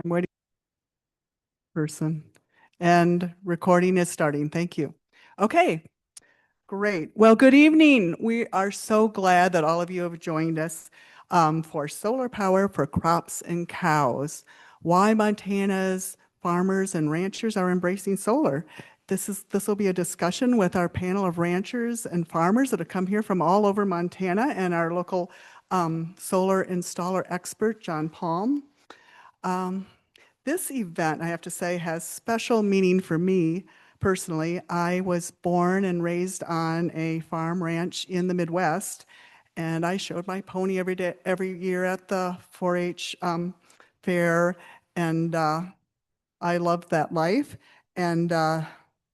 I'm waiting person. And recording is starting. Thank you. Okay, great. Well, good evening. We are so glad that all of you have joined us for solar power for crops and cows. Why Montana's farmers and ranchers are embracing solar. This will be a discussion with our panel of ranchers and farmers that have come here from all over Montana and our local solar installer expert, John Palm. This event, I have to say, has special meaning for me personally. I was born and raised on a farm ranch in the Midwest, and I showed my pony every year at the 4-H fair, and I loved that life. And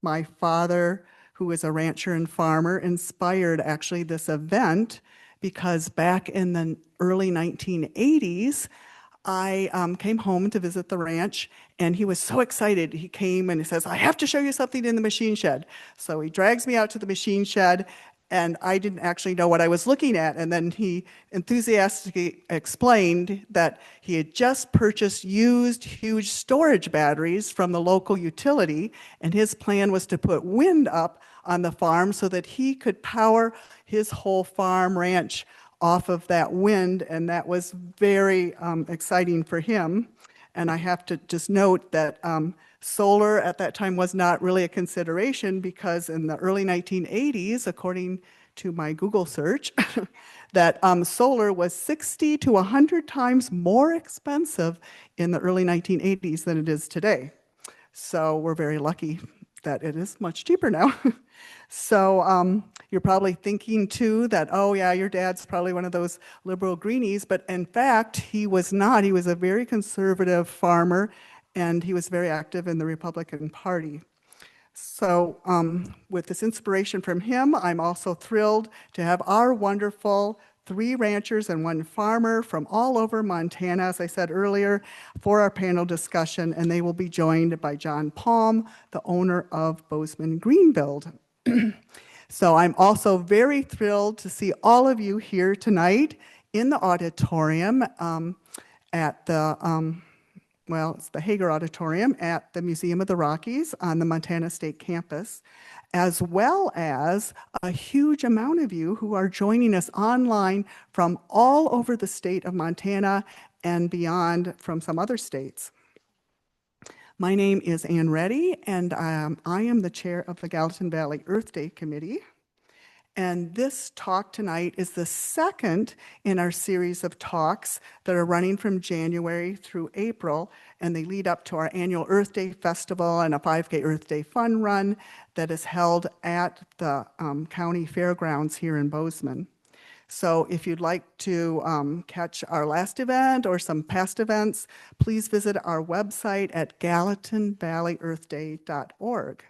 my father, who is a rancher and farmer, inspired actually this event because back in the early 1980s, I came home to visit the ranch, and he was so excited. He came and he says, I have to show you something in the machine shed. So he drags me out to the machine shed, and I didn't actually know what I was looking at. And then he enthusiastically explained that he had just purchased used huge storage batteries from the local utility, and his plan was to put wind up on the farm so that he could power his whole farm ranch off of that wind, and that was very exciting for him. And I have to just note that solar at that time was not really a consideration because in the early 1980s, according to my Google search, that solar was 60 to 100 times more expensive in the early 1980s than it is today. So we're very lucky that it is much cheaper now. So you're probably thinking too that, oh yeah, your dad's probably one of those liberal greenies, but in fact, he was not. He was a very conservative farmer, and he was very active in the Republican Party. So with this inspiration from him, I'm also thrilled to have our wonderful 3 ranchers and 1 farmer from all over Montana, as I said earlier, for our panel discussion, and they will be joined by John Palm, the owner of Bozeman Greenbuild. So I'm also very thrilled to see all of you here tonight in the auditorium at the, well, it's the Hager Auditorium at the Museum of the Rockies on the Montana State Campus, as well as a huge amount of you who are joining us online from all over the state of Montana and beyond from some other states. My name is Ann Reddy, and I am the chair of the Gallatin Valley Earth Day Committee. And this talk tonight is the second in our series of talks that are running from January through April, and they lead up to our annual Earth Day Festival and a 5K Earth Day Fun Run that is held at the county fairgrounds here in Bozeman. So if you'd like to catch our last event or some past events, please visit our website at gallatinvalleyearthday.org.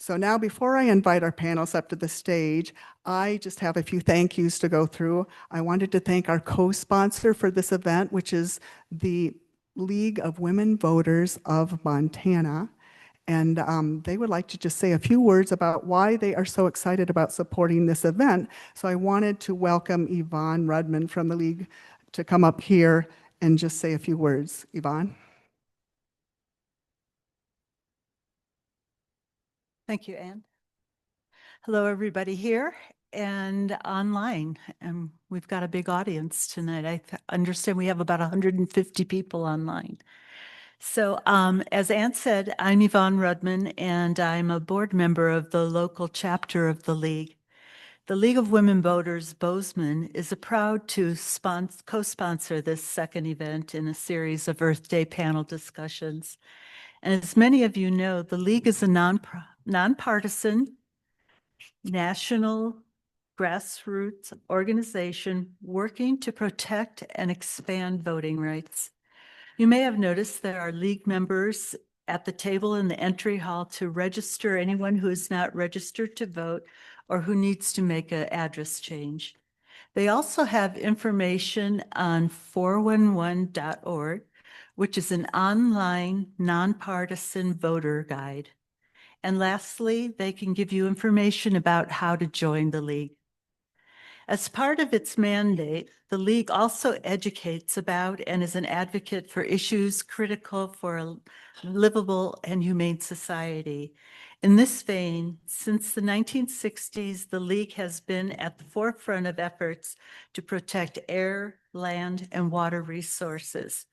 So now, before I invite our panelists up to the stage, I just have a few thank yous to go through. I wanted to thank our co-sponsor for this event, which is the League of Women Voters of Montana. And they would like to just say a few words about why they are so excited about supporting this event. So I wanted to welcome Yvonne Rudman from the League to come up here and just say a few words. Yvonne? Thank you, Ann. Hello, everybody here and online. And we've got a big audience tonight. I understand we have about 150 people online. So as Ann said, I'm Yvonne Rudman, and I'm a board member of the local chapter of the League. The League of Women Voters Bozeman is proud to co-sponsor this second event in a series of Earth Day panel discussions. And as many of you know, the League is a nonpartisan, national grassroots organization working to protect and expand voting rights. You may have noticed there are League members at the table in the entry hall to register anyone who is not registered to vote or who needs to make an address change. They also have information on 411.org, which is an online nonpartisan voter guide. And lastly, they can give you information about how to join the League. As part of its mandate, the League also educates about and is an advocate for issues critical for a livable and humane society. In this vein, since the 1960s, the League has been at the forefront of efforts to protect air, land, and water resources.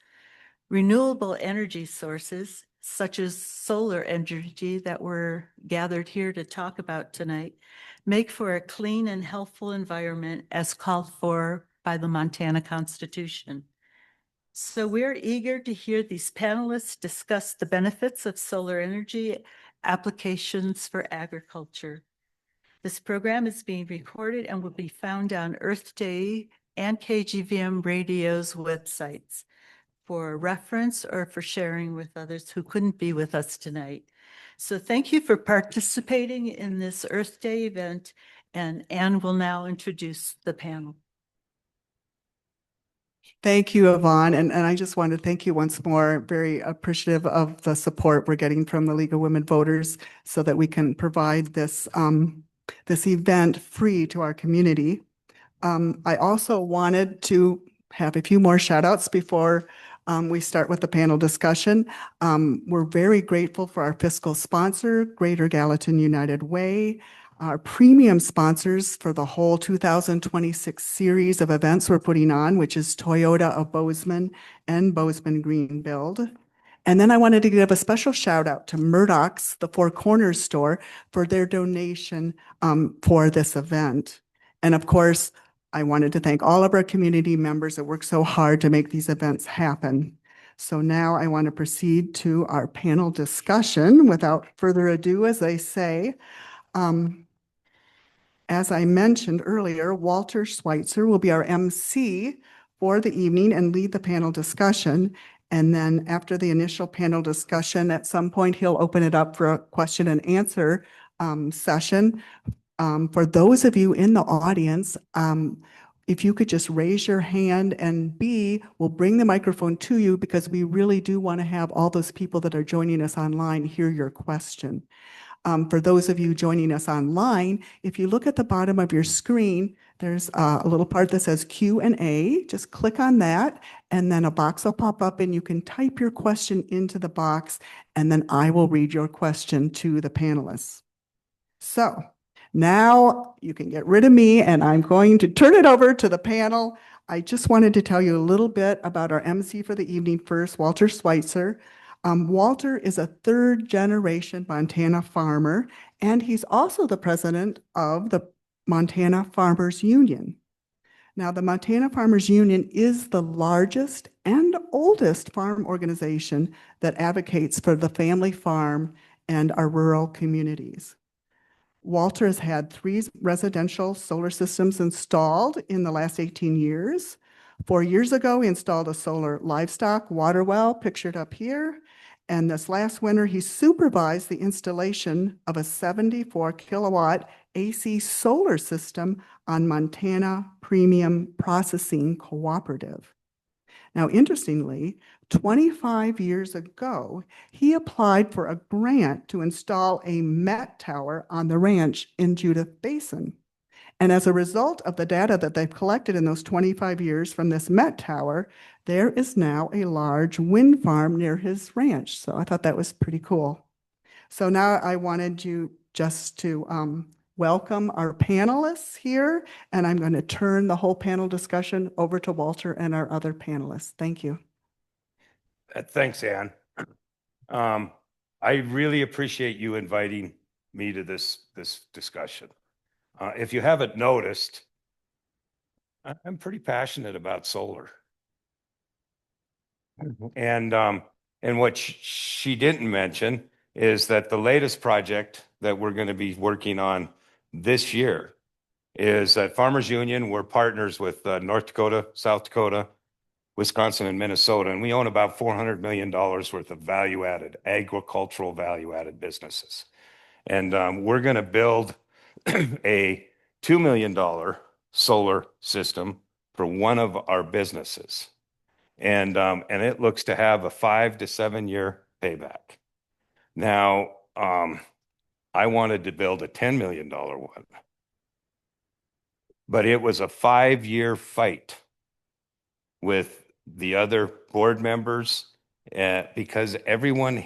Renewable energy sources, such as solar energy that we're gathered here to talk about tonight, make for a clean and healthful environment as called for by the Montana Constitution. So we're eager to hear these panelists discuss the benefits of solar energy applications for agriculture. This program is being recorded and will be found on Earth Day and KGVM Radio's websites for reference or for sharing with others who couldn't be with us tonight. So thank you for participating in this Earth Day event, and Anne will now introduce the panel. Thank you, Yvonne. And I just want to thank you once more. Very appreciative of the support we're getting from the League of Women Voters so that we can provide this, this event free to our community. I also wanted to have a few more shout outs before we start with the panel discussion. We're very grateful for our fiscal sponsor, Greater Gallatin United Way, our premium sponsors for the whole 2026 series of events we're putting on, which is Toyota of Bozeman and Bozeman Green Build. And then I wanted to give a special shout out to Murdoch's, the Four Corners store, for their donation for this event. And of course, I wanted to thank all of our community members that work so hard to make these events happen. So now I want to proceed to our panel discussion. Without further ado, as I say, as I mentioned earlier, Walter Schweitzer will be our MC for the evening and lead the panel discussion. And then after the initial panel discussion, at some point, he'll open it up for a question and answer session. For those of you in the audience, if you could just raise your hand, and B, we'll bring the microphone to you because we really do want to have all those people that are joining us online hear your question. For those of you joining us online, if you look at the bottom of your screen, there's a little part that says Q&A. Just click on that, and then a box will pop up, and you can type your question into the box, and then I will read your question to the panelists. So now you can get rid of me, and I'm going to turn it over to the panel. I just wanted to tell you a little bit about our MC for the evening first, Walter Schweitzer. Walter is a third-generation Montana farmer, and he's also the president of the Montana Farmers Union. Now, the Montana Farmers Union is the largest and oldest farm organization that advocates for the family farm and our rural communities. Walter has had 3 residential solar systems installed in the last 18 years. 4 years ago, he installed a solar livestock water well pictured up here. And this last winter, he supervised the installation of a 74 kilowatt AC solar system on Montana Premium Processing Cooperative. Now, interestingly, 25 years ago, he applied for a grant to install a Met tower on the ranch in Judith Basin. And as a result of the data that they've collected in those 25 years from this Met tower, there is now a large wind farm near his ranch. So I thought that was pretty cool. So now I wanted you just to welcome our panelists here, and I'm going to turn the whole panel discussion over to Walter and our other panelists. Thank you. Thanks, Anne. I really appreciate you inviting me to this discussion. If you haven't noticed, I'm pretty passionate about solar. And what she didn't mention is that the latest project that we're going to be working on this year is at Farmers Union. We're partners with North Dakota, South Dakota, Wisconsin, and Minnesota, and we own about $400 million worth of value-added, agricultural value-added businesses. And we're going to build a $2 million solar system for one of our businesses. And it looks to have a 5 to 7 year payback. Now, I wanted to build a $10 million one. but it was a 5-year fight with the other board members because everyone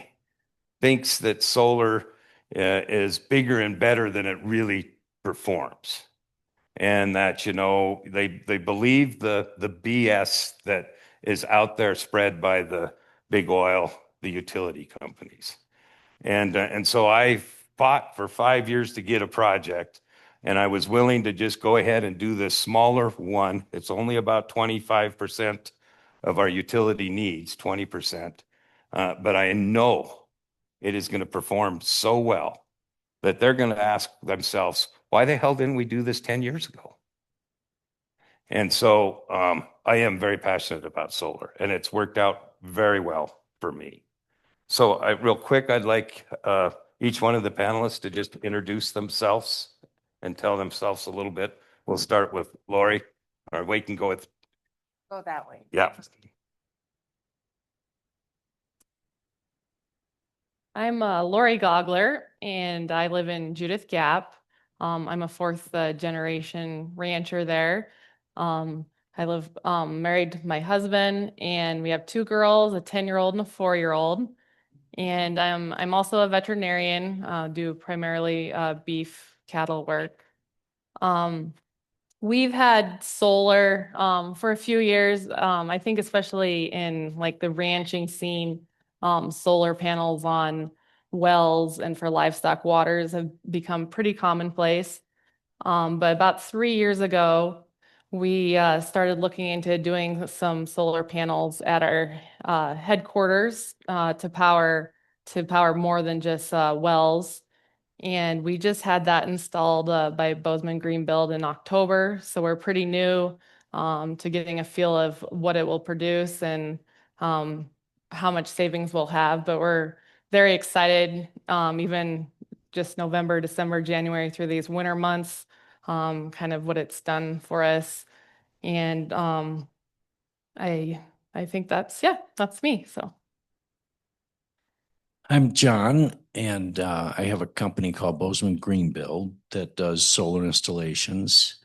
thinks that solar is bigger and better than it really performs. And that, they believe the BS that is out there spread by the big oil, the utility companies. And so I fought for 5 years to get a project, and I was willing to just go ahead and do this smaller one. It's only about 25% of our utility needs, 20%. But I know it is going to perform so well that they're going to ask themselves, why the hell didn't we do this 10 years ago? And so I am very passionate about solar, and it's worked out very well for me. So real quick, I'd like each one of the panelists to just introduce themselves and tell themselves a little bit. We'll start with Laurie, or we can go with. Go that way. Yeah. I'm Laurie Gaugler, and I live in Judith Gap. I'm a fourth generation rancher there. I live married to my husband, and we have 2 girls, a 10-year-old and a 4-year-old. And I'm also a veterinarian, do primarily beef cattle work. We've had solar for a few years. I think especially in like the ranching scene, solar panels on wells and for livestock waters have become pretty commonplace. But about 3 years ago, we started looking into doing some solar panels at our headquarters to power more than just wells. And we just had that installed by Bozeman Greenbuild in October. So we're pretty new to getting a feel of what it will produce and how much savings we'll have. But we're very excited, even just November, December, January through these winter months, kind of what it's done for us. And I think that's me. So. I'm John, and I have a company called Bozeman Greenbuild that does solar installations.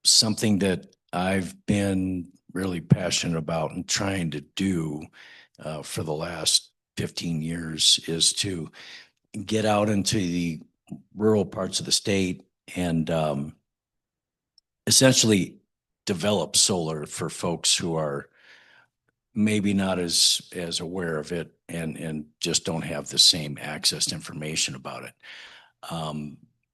Something that I've been really passionate about and trying to do for the last 15 years is to get out into the rural parts of the state and essentially develop solar for folks who are maybe not as aware of it and just don't have the same access to information about it.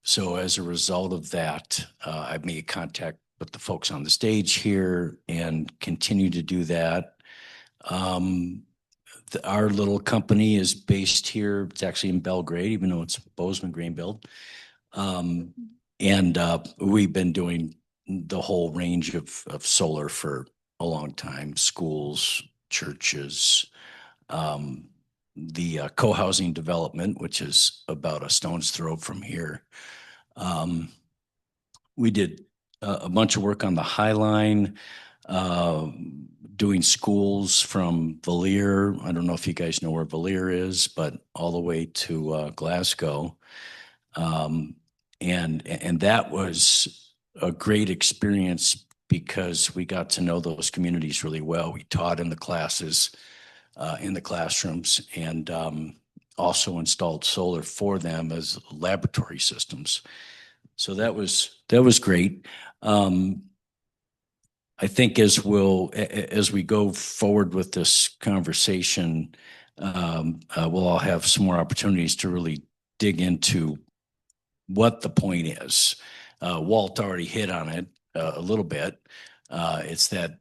So as a result of that, I've made contact with the folks on the stage here and continue to do that. Our little company is based here. It's actually in Belgrade, even though it's Bozeman Greenbuild. And we've been doing the whole range of solar for a long time: schools, churches, the co-housing development, which is about a stone's throw from here. We did a bunch of work on the High Line, doing schools from Valier. I don't know if you guys know where Valier is, but all the way to Glasgow. And that was a great experience because we got to know those communities really well. We taught in the classes, in the classrooms, and also installed solar for them as laboratory systems. So that was great. I think as we go forward with this conversation, we'll all have some more opportunities to really dig into what the point is. Walt already hit on it a little bit. It's that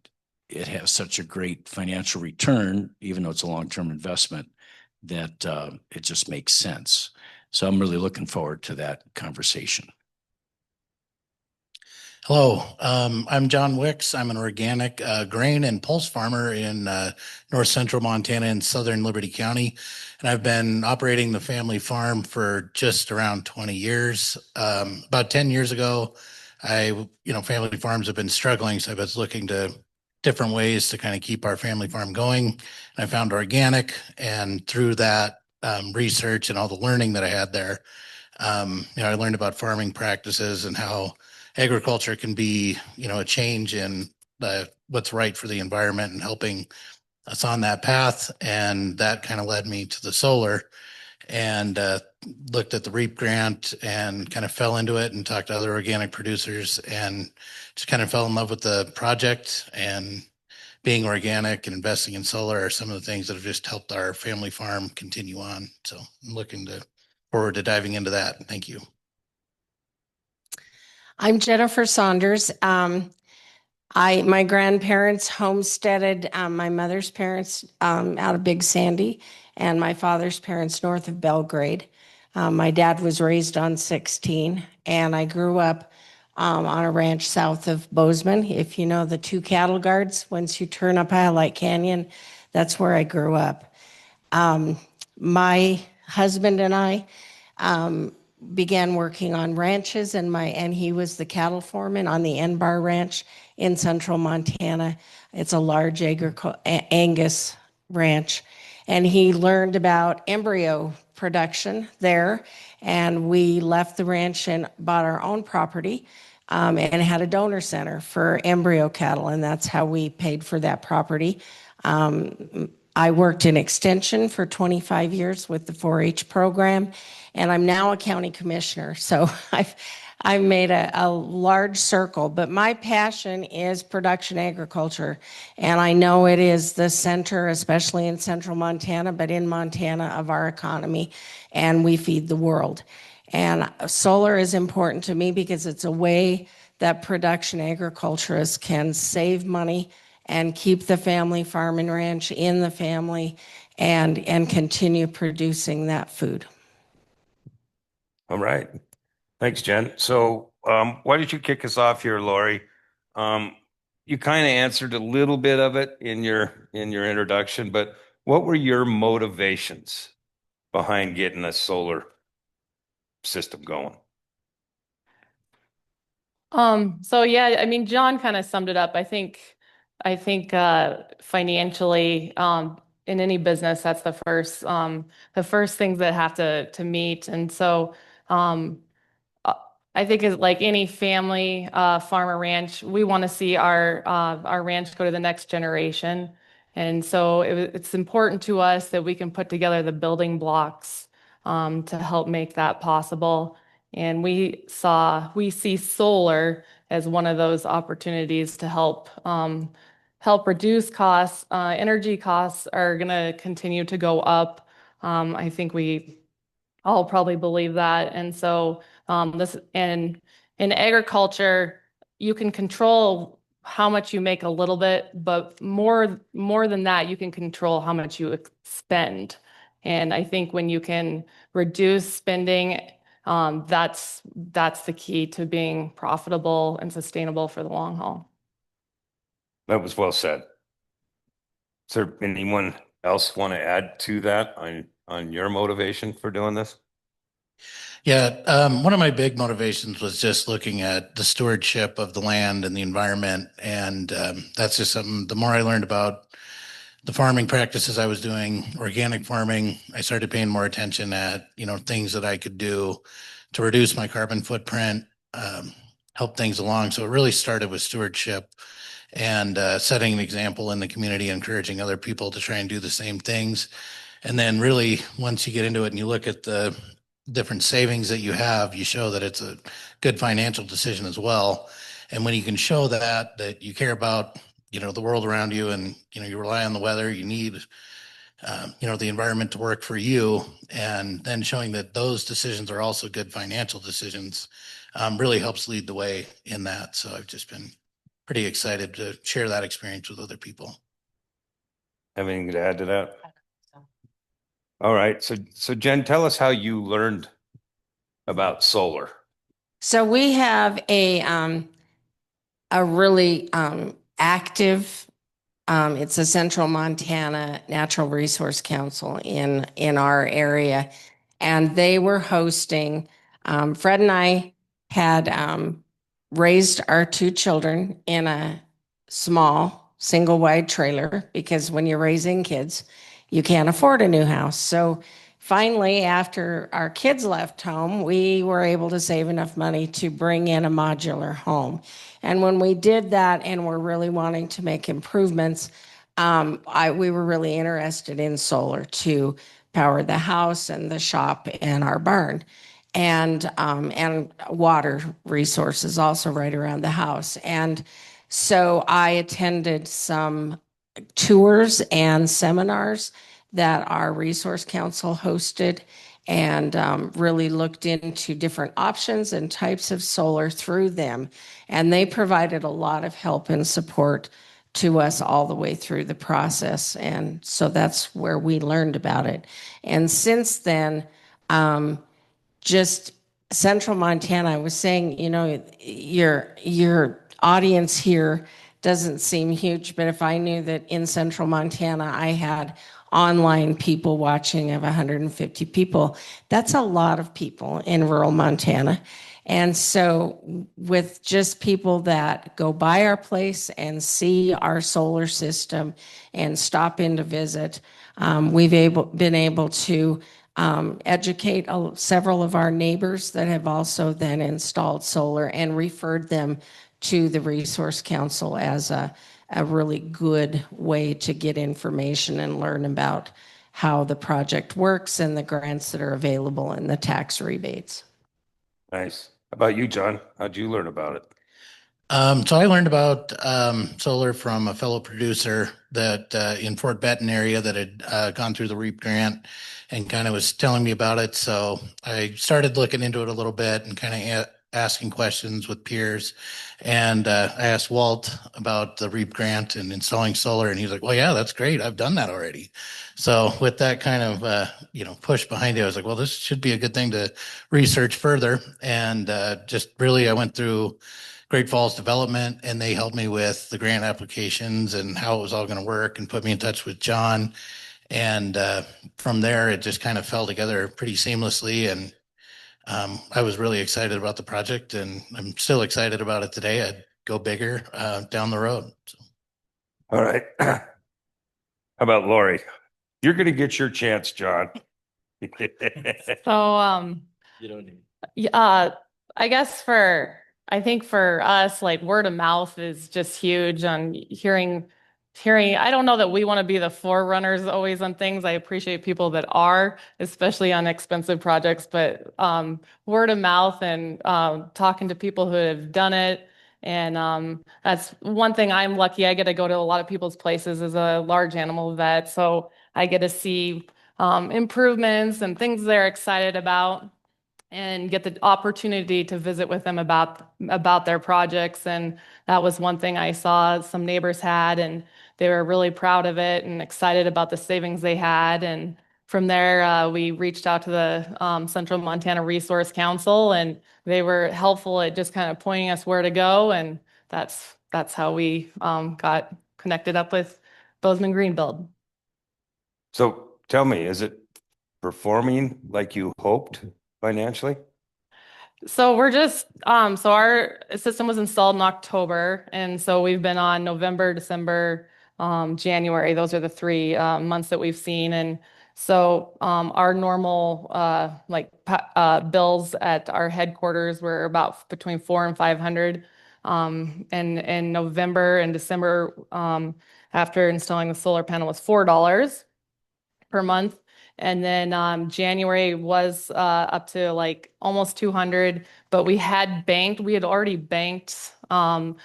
it has such a great financial return, even though it's a long-term investment, that it just makes sense. So I'm really looking forward to that conversation. Hello, I'm John Wicks. I'm an organic grain and pulse farmer in north central Montana in southern Liberty County. And I've been operating the family farm for just around 20 years. About 10 years ago, family farms have been struggling. So I was looking to different ways to kind of keep our family farm going. And I found organic, and through that research and all the learning that I had there, I learned about farming practices and how agriculture can be, a change in what's right for the environment and helping us on that path. And that kind of led me to the solar, and looked at the REAP grant and kind of fell into it and talked to other organic producers and just kind of fell in love with the project. And being organic and investing in solar are some of the things that have just helped our family farm continue on. So I'm looking forward to diving into that. Thank you. I'm Jennifer Saunders. My grandparents homesteaded, my mother's parents out of Big Sandy, and my father's parents north of Belgrade. My dad was raised on 16, and I grew up on a ranch south of Bozeman. If you know the two cattle guards, once you turn up Highlight Canyon, that's where I grew up. My husband and I began working on ranches, and he was the cattle foreman on the N-Bar Ranch in central Montana. It's a large Angus ranch, and he learned about embryo production there. And we left the ranch and bought our own property, and had a donor center for embryo cattle, and that's how we paid for that property. I worked in extension for 25 years with the 4-H program, and I'm now a county commissioner. So I've made a large circle, but my passion is production agriculture. And I know it is the center, especially in central Montana, but in Montana, of our economy, and we feed the world. And solar is important to me because it's a way that production agriculturists can save money and keep the family farm and ranch in the family, and continue producing that food. All right. Thanks, Jen. So why don't you kick us off here, Laurie? You kind of answered a little bit of it in your introduction, but what were your motivations behind getting a solar system going? So yeah, I mean, John kind of summed it up. I think financially, in any business, that's the first things that have to meet. And so, I think it's like any family, farmer ranch, we want to see our ranch go to the next generation. And so it's important to us that we can put together the building blocks, to help make that possible. And we see solar as one of those opportunities to help reduce costs. Energy costs are going to continue to go up. I think we all probably believe that. And so in agriculture, you can control how much you make a little bit, but more than that, you can control how much you spend. And I think when you can reduce spending, that's the key to being profitable and sustainable for the long haul. That was well said. Is there anyone else want to add to that on your motivation for doing this? Yeah, one of my big motivations was just looking at the stewardship of the land and the environment. And that's just something, the more I learned about the farming practices I was doing, organic farming, I started paying more attention at, things that I could do to reduce my carbon footprint, help things along. So it really started with stewardship and setting an example in the community, encouraging other people to try and do the same things. And then really, once you get into it and you look at the different savings that you have, you show that it's a good financial decision as well. And when you can show that you care about, the world around you, and, you rely on the weather, you need, the environment to work for you, and then showing that those decisions are also good financial decisions, really helps lead the way in that. So I've just been pretty excited to share that experience with other people. Have anything to add to that? All right. So Jen, tell us how you learned about solar. So we have a really active, it's a Central Montana Natural Resource Council in our area, and they were hosting, Fred and I had raised our 2 children in a small single wide trailer, because when you're raising kids, you can't afford a new house. So finally, after our kids left home, we were able to save enough money to bring in a modular home. And when we did that and we're really wanting to make improvements, we were really interested in solar to power the house and the shop and our barn, and water resources also right around the house. And so I attended some tours and seminars that our resource council hosted, and really looked into different options and types of solar through them. And they provided a lot of help and support to us all the way through the process. And so that's where we learned about it. And since then, just Central Montana, I was saying, you know, your audience here doesn't seem huge, but if I knew that in Central Montana I had online people watching of 150 people, that's a lot of people in rural Montana. And so with just people that go by our place and see our solar system and stop in to visit, we've been able to educate several of our neighbors that have also then installed solar and referred them to the Resource Council as a really good way to get information and learn about how the project works and the grants that are available and the tax rebates. Nice. How about you, John? How'd you learn about it? So I learned about solar from a fellow producer that in Fort Benton area that had gone through the REAP grant and kind of was telling me about it. So I started looking into it a little bit and kind of asking questions with peers. And I asked Walt about the REAP grant and installing solar, and he's like, "Well, yeah, that's great. I've done that already." So with that kind of push behind it, I was like, "Well, this should be a good thing to research further." And just really, I went through Great Falls Development, and they helped me with the grant applications and how it was all going to work, and put me in touch with John. And from there, it just kind of fell together pretty seamlessly. And I was really excited about the project, and I'm still excited about it today. I'd go bigger down the road. So. All right. How about Laurie? You're going to get your chance, John. So, You don't need. I think for us, like word of mouth is just huge on hearing, I don't know that we want to be the forerunners always on things. I appreciate people that are, especially on expensive projects, but word of mouth and talking to people who have done it. And that's one thing I'm lucky. I get to go to a lot of people's places as a large animal vet. So I get to see improvements and things they're excited about, and get the opportunity to visit with them about their projects. And that was one thing I saw some neighbors had, and they were really proud of it and excited about the savings they had. And from there, we reached out to the Central Montana Resource Council, and they were helpful at just kind of pointing us where to go. And that's how we got connected up with Bozeman Greenbuild. So tell me, is it performing like you hoped financially? So we're just so our system was installed in October, and so we've been on November, December, January. Those are the 3 months that we've seen. And so our normal bills at our headquarters were about between 400 and 500. And in November and December, after installing the solar panel, was $4 per month. And then January was up to like almost 200, but we had already banked some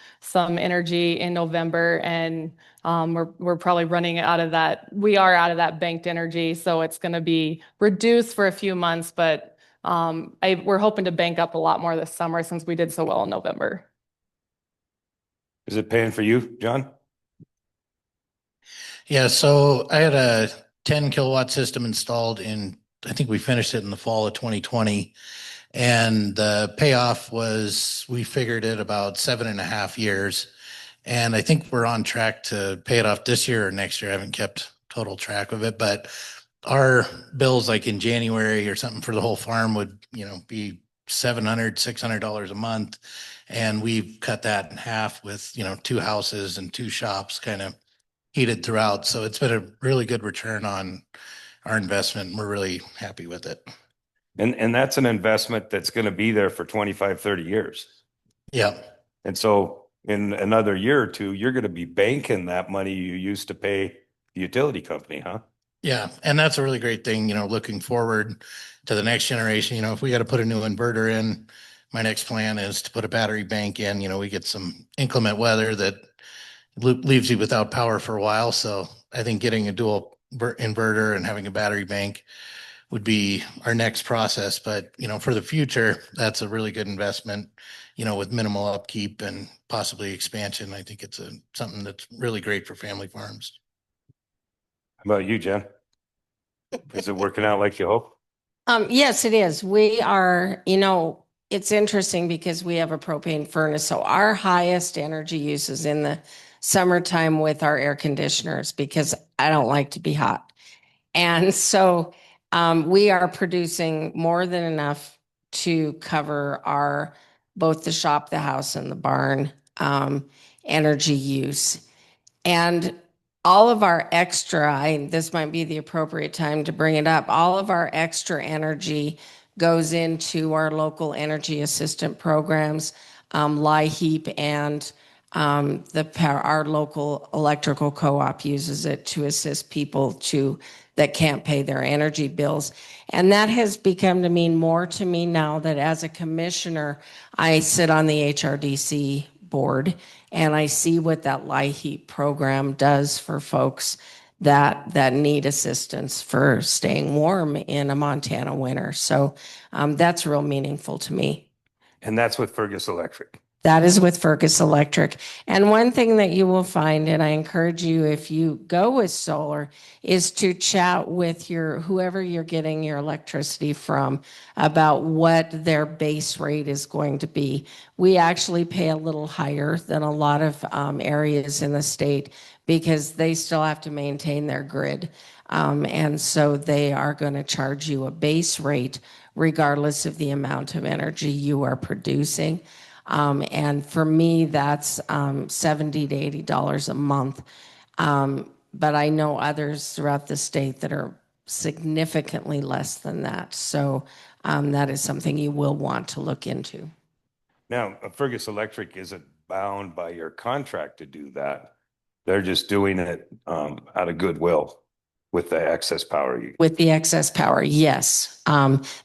energy in November, and we're probably running out of that. We are out of that banked energy, so it's going to be reduced for a few months, but we're hoping to bank up a lot more this summer since we did so well in November. Is it paying for you, John? Yeah, so I had a 10 kilowatt system installed I think we finished it in the fall of 2020. And the payoff was, we figured it about 7.5 years. And I think we're on track to pay it off this year or next year. I haven't kept total track of it, but our bills like in January or something for the whole farm would, be $700, $600 a month. And we've cut that in half with, 2 houses and 2 shops kind of heated throughout. So it's been a really good return on our investment. We're really happy with it. And that's an investment that's going to be there for 25, 30 years. Yeah. And so in another year or two, you're going to be banking that money you used to pay the utility company, huh? Yeah. And that's a really great thing, looking forward to the next generation. If we got to put a new inverter in, my next plan is to put a battery bank in. We get some inclement weather that leaves you without power for a while. So I think getting a dual inverter and having a battery bank would be our next process. But, for the future, that's a really good investment, with minimal upkeep and possibly expansion. I think it's something that's really great for family farms. How about you, Jen? Is it working out like you hope? Yes, it is. We are, it's interesting because we have a propane furnace. So our highest energy use is in the summertime with our air conditioners because I don't like to be hot. And so we are producing more than enough to cover our both the shop, the house, and the barn energy use. And all of our extra, this might be the appropriate time to bring it up, all of our extra energy goes into our local energy assistant programs, LIHEAP, and our local electrical co-op uses it to assist people that can't pay their energy bills. And that has become to mean more to me now that as a commissioner, I sit on the HRDC board and I see what that LIHEAP program does for folks that need assistance for staying warm in a Montana winter. So that's real meaningful to me. And that's with Fergus Electric. That is with Fergus Electric. And one thing that you will find, and I encourage you if you go with solar, is to chat with whoever you're getting your electricity from about what their base rate is going to be. We actually pay a little higher than a lot of areas in the state because they still have to maintain their grid. And so they are going to charge you a base rate regardless of the amount of energy you are producing. And for me, that's $70 to $80 a month. But I know others throughout the state that are significantly less than that. So that is something you will want to look into. Now, Fergus Electric isn't bound by your contract to do that. They're just doing it out of goodwill with the excess power. With the excess power, yes.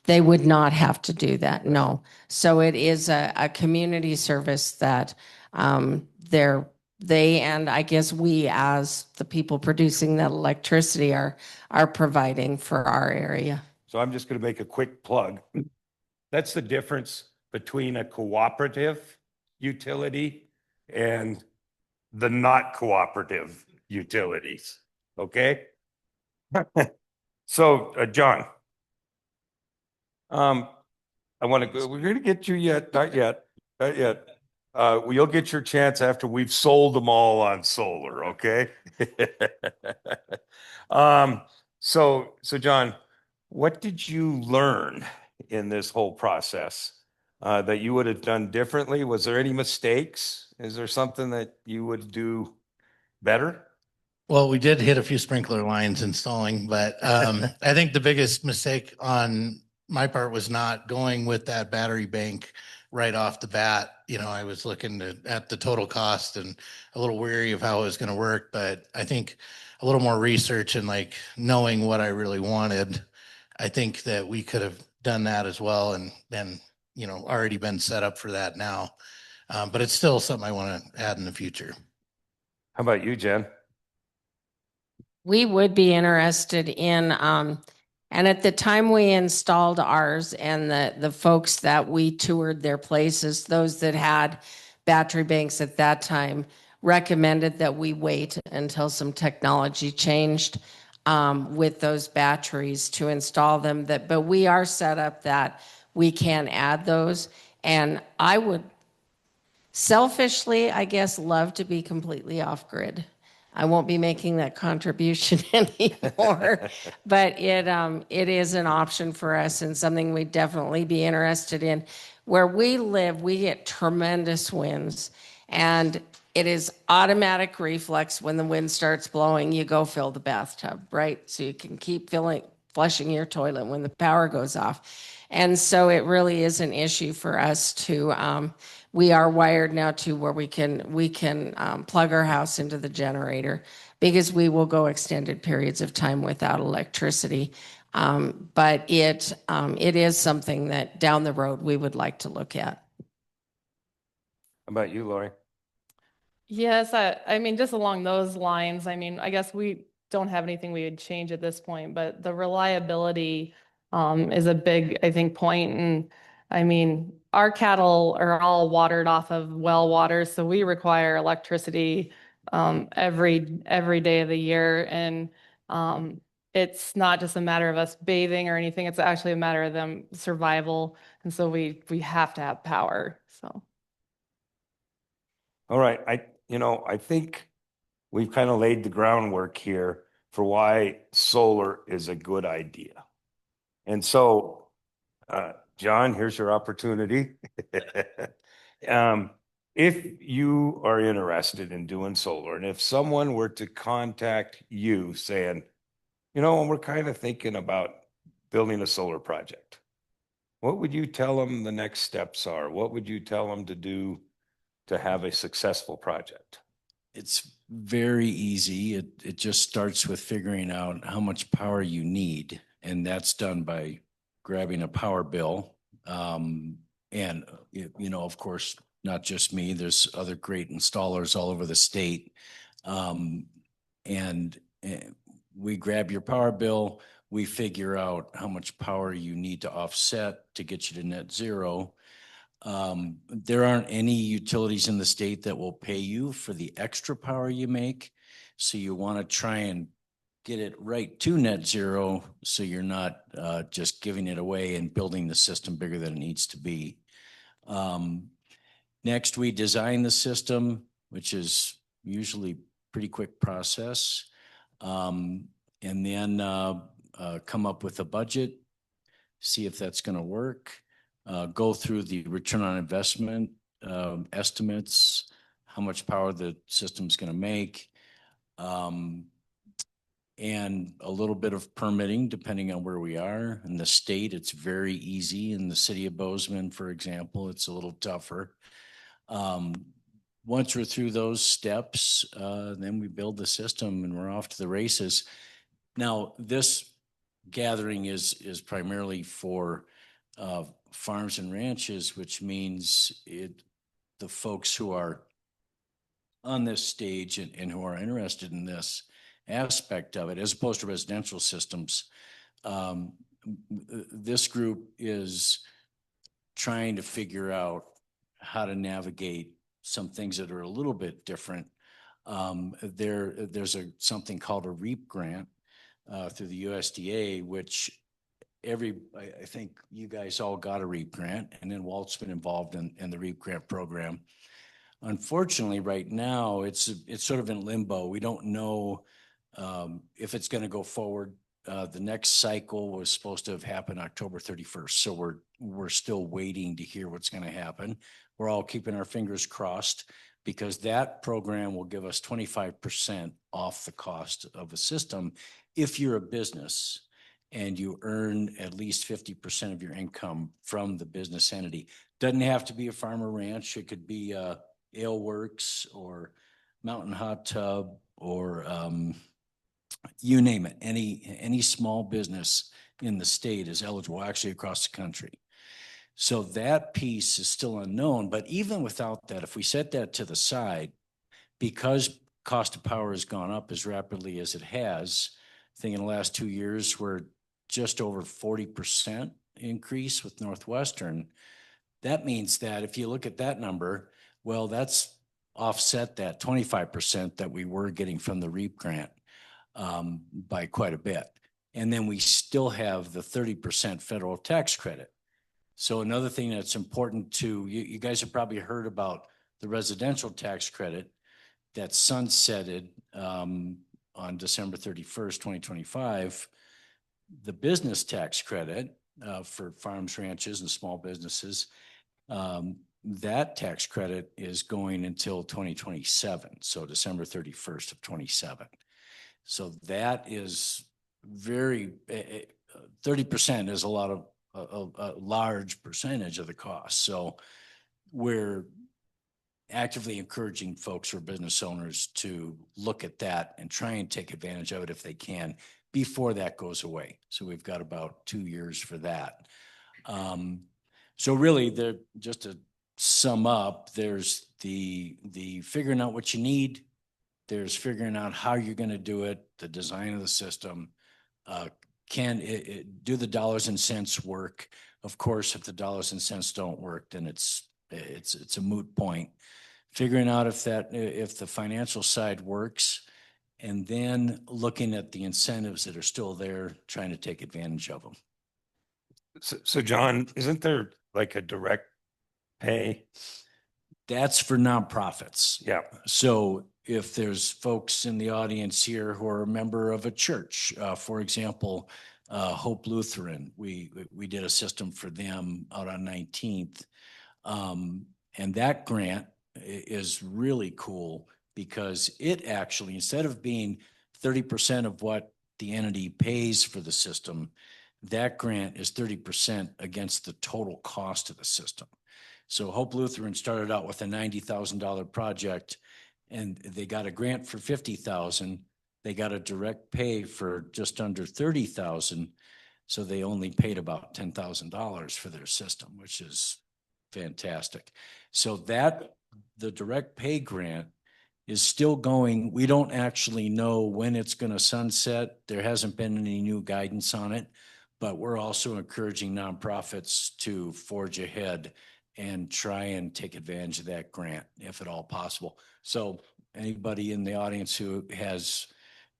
They would not have to do that, no. So it is a community service that they and I guess we as the people producing that electricity are providing for our area. So I'm just going to make a quick plug. That's the difference between a cooperative utility and the not cooperative utilities. Okay? So, John, I want to go, we're going to get you yet, not yet. You'll get your chance after we've sold them all on solar, okay? So John, what did you learn in this whole process that you would have done differently? Was there any mistakes? Is there something that you would do better? Well, we did hit a few sprinkler lines installing, but I think the biggest mistake on my part was not going with that battery bank right off the bat. I was looking at the total cost and a little weary of how it was going to work, but I think a little more research and knowing what I really wanted, I think that we could have done that as well and then, already been set up for that now. But it's still something I want to add in the future. How about you, Jen? We would be interested in, and at the time we installed ours and the folks that we toured their places, those that had battery banks at that time recommended that we wait until some technology changed with those batteries to install them. But we are set up that we can add those. And I would selfishly, I guess, love to be completely off grid. I won't be making that contribution anymore, but it is an option for us and something we'd definitely be interested in. Where we live, we get tremendous winds, and It is automatic reflex. When the wind starts blowing, you go fill the bathtub, right? So you can keep flushing your toilet when the power goes off. And so it really is an issue for us to, we are wired now to where we can plug our house into the generator, because we will go extended periods of time without electricity. But it is something that down the road we would like to look at. How about you, Laurie? Yes, I mean, just along those lines, I mean, I guess we don't have anything we would change at this point, but the reliability is a big, I think, point. And I mean, our cattle are all watered off of well water, so we require electricity every day of the year. And it's not just a matter of us bathing or anything, it's actually a matter of them survival. And so we have to have power. So All right. I think we've kind of laid the groundwork here for why solar is a good idea. And so, John, here's your opportunity. If you are interested in doing solar, and if someone were to contact you saying, we're kind of thinking about building a solar project, what would you tell them the next steps are? What would you tell them to do to have a successful project? It's very easy. It just starts with figuring out how much power you need. And that's done by grabbing a power bill. Of course, not just me, there's other great installers all over the state. We grab your power bill, we figure out how much power you need to offset to get you to net zero. There aren't any utilities in the state that will pay you for the extra power you make. So you want to try and get it right to net zero, so you're not just giving it away and building the system bigger than it needs to be. Next, we design the system, which is usually a pretty quick process. And then come up with a budget, see if that's going to work. Go through the return on investment estimates, how much power the system's going to make, and a little bit of permitting depending on where we are. In the state, it's very easy. In the city of Bozeman, for example, it's a little tougher. Once we're through those steps, then we build the system and we're off to the races. Now, this gathering is primarily for farms and ranches, which means the folks who are on this stage and who are interested in this aspect of it, as opposed to residential systems. This group is trying to figure out how to navigate some things that are a little bit different. There's something called a REAP grant through the USDA, which I think you guys all got a REAP grant, and then Walt's been involved in the REAP grant program. Unfortunately, right now, it's sort of in limbo. We don't know if it's going to go forward. The next cycle was supposed to have happened October 31st. So we're still waiting to hear what's going to happen. We're all keeping our fingers crossed, because that program will give us 25% off the cost of a system if you're a business and you earn at least 50% of your income from the business entity. Doesn't have to be a farm or ranch. It could be Ale Works or Mountain Hot Tub or you name it. Any small business in the state is eligible, actually across the country. So that piece is still unknown. But even without that, if we set that to the side, because cost of power has gone up as rapidly as it has, I think in the last 2 years, we're just over 40% increase with Northwestern. That means that if you look at that number, well, that's offset that 25% that we were getting from the REAP grant by quite a bit. And then we still have the 30% federal tax credit. So another thing that's important to you guys have probably heard about the residential tax credit that sunsetted on December 31st, 2025. The business tax credit for farms, ranches, and small businesses that tax credit is going until 2027, so December 31st of 27. So that is very, 30% is a lot of, a large percentage of the cost. So we're actively encouraging folks or business owners to look at that and try and take advantage of it if they can before that goes away. So we've got about 2 years for that. So really, just to sum up, there's the figuring out what you need. There's figuring out how you're going to do it, the design of the system. Can it do the dollars and cents work? Of course, if the dollars and cents don't work, then it's a moot point. Figuring out if the financial side works, and then looking at the incentives that are still there, trying to take advantage of them. So John, isn't there like a direct pay? That's for nonprofits. Yeah. So if there's folks in the audience here who are a member of a church, for example, Hope Lutheran, we did a system for them out on 19th. And that grant is really cool because it actually, instead of being 30% of what the entity pays for the system, that grant is 30% against the total cost of the system. So Hope Lutheran started out with a $90,000 project, and they got a grant for $50,000. They got a direct pay for just under $30,000. So they only paid about $10,000 for their system, which is fantastic. So the direct pay grant is still going. We don't actually know when it's going to sunset. There hasn't been any new guidance on it, but we're also encouraging nonprofits to forge ahead and try and take advantage of that grant if at all possible. So anybody in the audience who has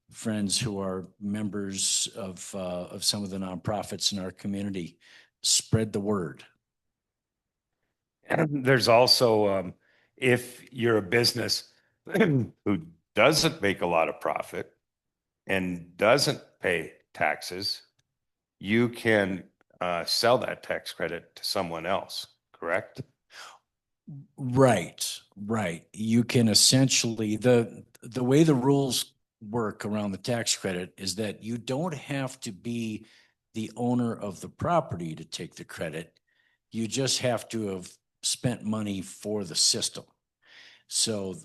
friends who are members of some of the nonprofits in our community, spread the word. And there's also, if you're a business who doesn't make a lot of profit and doesn't pay taxes, you can sell that tax credit to someone else, correct? Right. You can essentially, the way the rules work around the tax credit is that you don't have to be the owner of the property to take the credit. You just have to have spent money for the system. So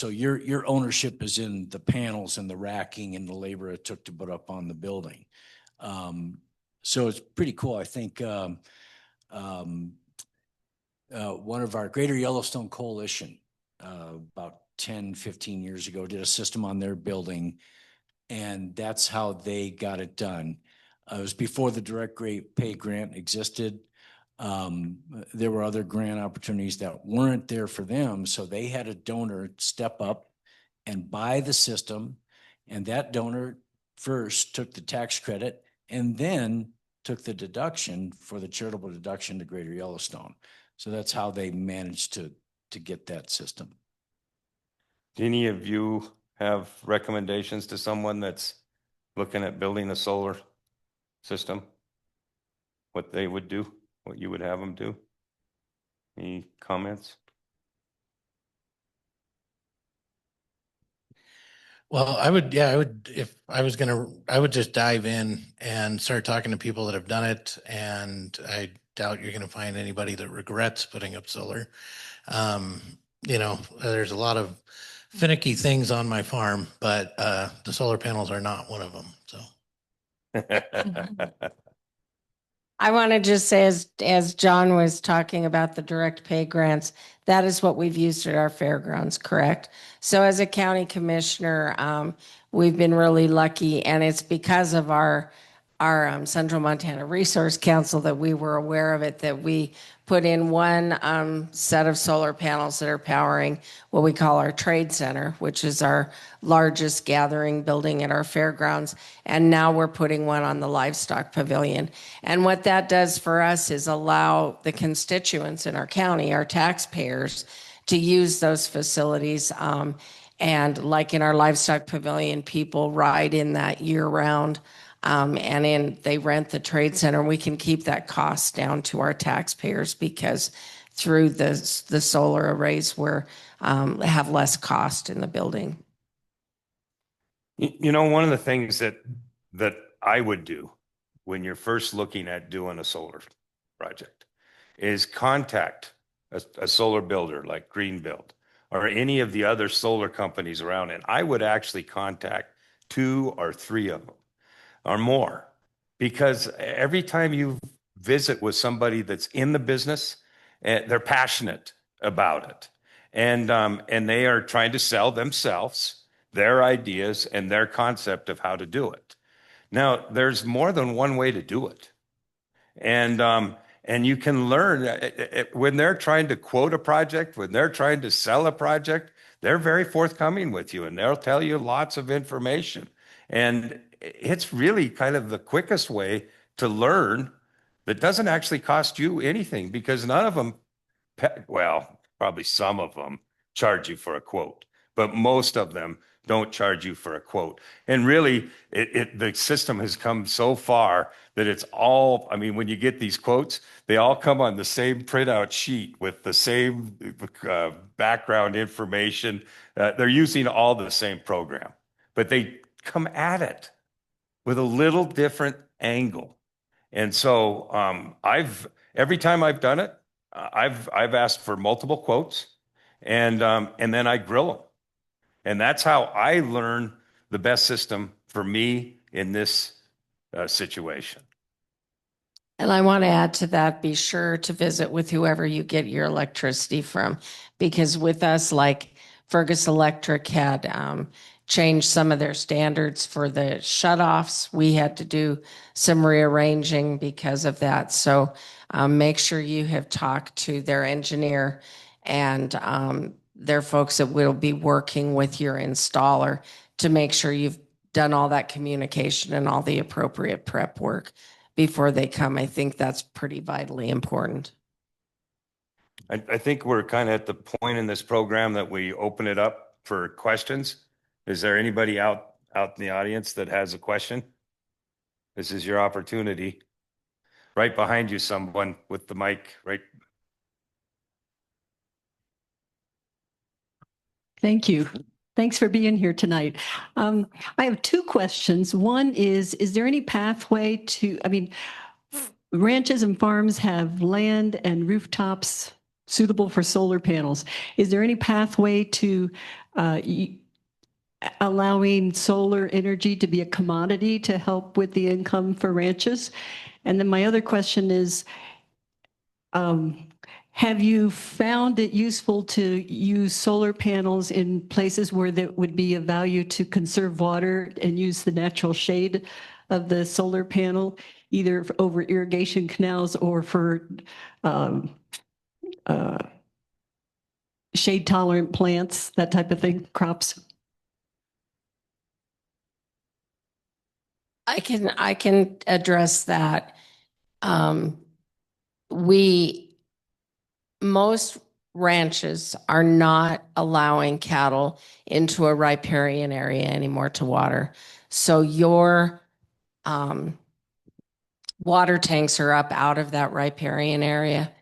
your ownership is in the panels and the racking and the labor it took to put up on the building. So it's pretty cool. I think one of our Greater Yellowstone Coalition about 10, 15 years ago did a system on their building, and that's how they got it done. It was before the direct pay grant existed. There were other grant opportunities that weren't there for them, so they had a donor step up and buy the system, and that donor first took the tax credit and then took the deduction for the charitable deduction to Greater Yellowstone. So that's how they managed to get that system. Do any of you have recommendations to someone that's looking at building a solar system? What they would do, what you would have them do? Any comments? Well, I would just dive in and start talking to people that have done it. And I doubt you're going to find anybody that regrets putting up solar. There's a lot of finicky things on my farm, but the solar panels are not one of them. So I want to just say, as John was talking about the direct pay grants, that is what we've used at our fairgrounds, correct? So as a county commissioner, we've been really lucky, and it's because of our Central Montana Resource Council that we were aware of it, that we put in one set of solar panels that are powering what we call our trade center, which is our largest gathering building at our fairgrounds. And now we're putting one on the livestock pavilion. And what that does for us is allow the constituents in our county, our taxpayers, to use those facilities. And like in our livestock pavilion, people ride in that year round. They rent the trade center. We can keep that cost down to our taxpayers because through the solar arrays where have less cost in the building. You know, one of the things that I would do when you're first looking at doing a solar project is contact a solar builder like Greenbuild or any of the other solar companies around. And I would actually contact 2 or 3 of them or more, because every time you visit with somebody that's in the business, they're passionate about it. And they are trying to sell themselves, their ideas and their concept of how to do it. Now, there's more than one way to do it. And you can learn when they're trying to quote a project, when they're trying to sell a project, they're very forthcoming with you and they'll tell you lots of information. And it's really kind of the quickest way to learn that doesn't actually cost you anything, because none of them, well, probably some of them charge you for a quote, but most of them don't charge you for a quote. And really, the system has come so far that it's all, I mean, when you get these quotes, they all come on the same printout sheet with the same background information. They're using all the same program, but they come at it with a little different angle. And so every time I've done it, I've asked for multiple quotes, and then I grill them. And that's how I learn the best system for me in this situation. And I want to add to that, be sure to visit with whoever you get your electricity from, because with us, like Fergus Electric had changed some of their standards for the shutoffs. We had to do some rearranging because of that. So make sure you have talked to their engineer and their folks that will be working with your installer to make sure you've done all that communication and all the appropriate prep work before they come. I think that's pretty vitally important. I think we're kind of at the point in this program that we open it up for questions. Is there anybody out in the audience that has a question? This is your opportunity. Right behind you, someone with the mic, right? Thank you. Thanks for being here tonight. I have 2 questions. One is there any pathway to, I mean, ranches and farms have land and rooftops suitable for solar panels. Is there any pathway to allowing solar energy to be a commodity to help with the income for ranches? And then my other question is, have you found it useful to use solar panels in places where that would be of value to conserve water and use the natural shade of the solar panel, either over irrigation canals or for shade tolerant plants, that type of thing, crops? I can address that. Most ranches are not allowing cattle into a riparian area anymore to water. So your water tanks are up out of that riparian area.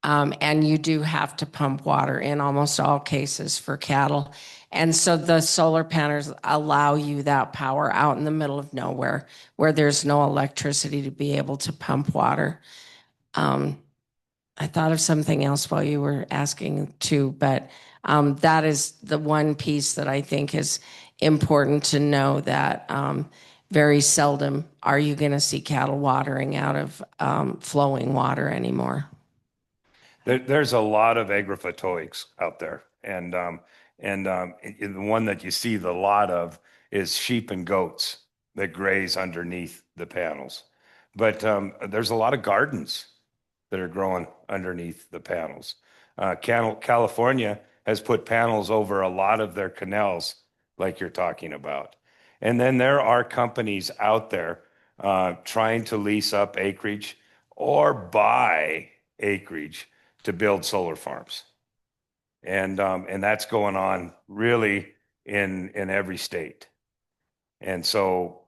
And you do have to pump water in almost all cases for cattle. And so the solar panels allow you that power out in the middle of nowhere where there's no electricity to be able to pump water. I thought of something else while you were asking too, but that is the one piece that I think is important to know, that very seldom are you going to see cattle watering out of flowing water anymore. There's a lot of agrophotoics out there, and the one that you see the lot of is sheep and goats that graze underneath the panels. But there's a lot of gardens that are growing underneath the panels. California has put panels over a lot of their canals, like you're talking about. And then there are companies out there trying to lease up acreage or buy acreage to build solar farms. And that's going on really in every state. And so